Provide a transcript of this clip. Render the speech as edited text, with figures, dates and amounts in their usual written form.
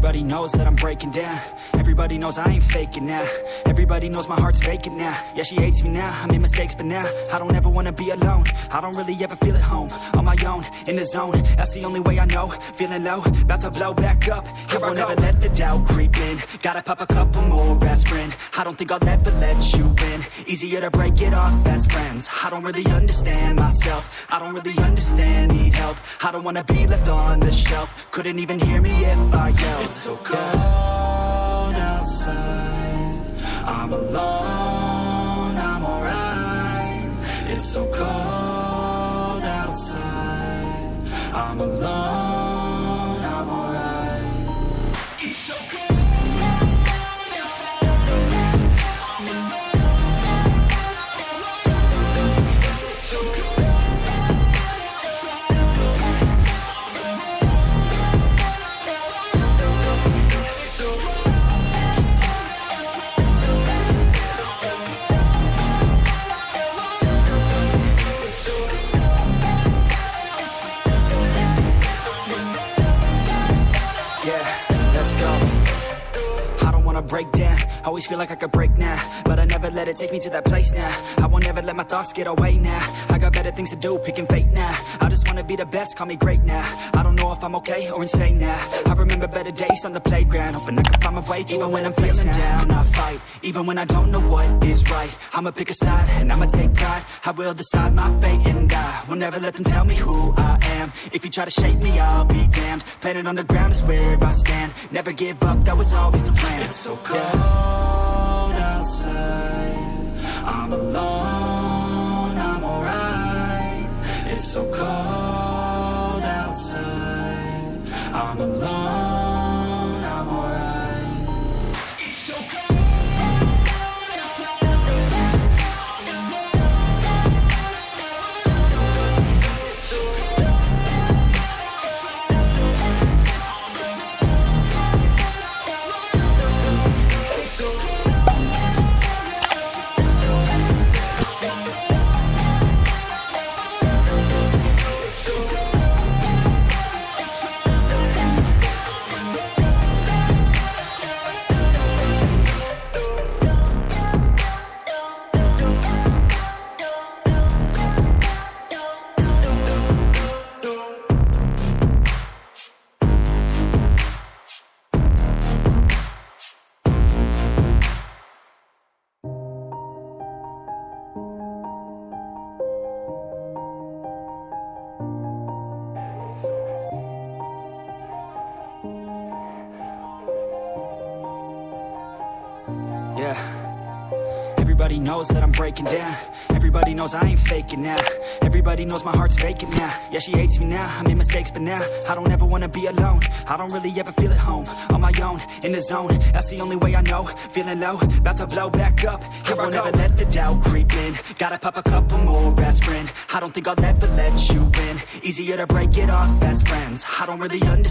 Everybody knows that I'm breaking down. Everybody knows I ain't faking now. Everybody knows my heart's vacant now. Yeah, she hates me now, I made mistakes but now I don't ever wanna be alone. I don't really ever feel at home. On my own, in the zone, that's the only way I know. Feeling low, about to blow back up. Here I won't ever let the doubt creep in. Gotta pop a couple more aspirin. I don't think I'll ever let you in. Easier to break it off as friends. I don't really understand myself. I don't really understand, need help. I don't wanna be left on the shelf. Couldn't even hear me if I yelled. It's so cold outside. I'm alone, I'm alright. It's so cold outside. I'm alone, I'm alright. It's so cold. Break down, always feel like I could break now, but I never let it take me to that place now. I won't ever let my thoughts get away now. I got better things to do, picking fate now. I just wanna be the best, call me great now. I don't know if I'm okay or insane now. I remember better days on the playground, hoping I can find my way. Even when I'm feeling down, I fight. Even when I don't know what is right, I'ma pick a side and I'ma take pride. I will decide my fate and I will never let them tell me who I am. If you try to shape me, I'll be damned. Planet on the ground is where I stand. Never give up, that was always the plan. It's so cold outside. I'm alone, I'm alright. It's so cold outside. I'm alone, I'm alright. It's so cold. Yeah, everybody knows that I'm breaking down. Everybody knows I ain't faking now. Everybody knows my heart's vacant now. Yeah, she hates me now, I made mistakes but now I don't ever wanna be alone. I don't really ever feel at home. On my own, in the zone, that's the only way I know. Feeling low, about to blow back up. Here I won't ever let the doubt creep in. Gotta pop a couple more aspirin. I don't think I'll ever let you in. Easier to break it off as friends. I don't really understand.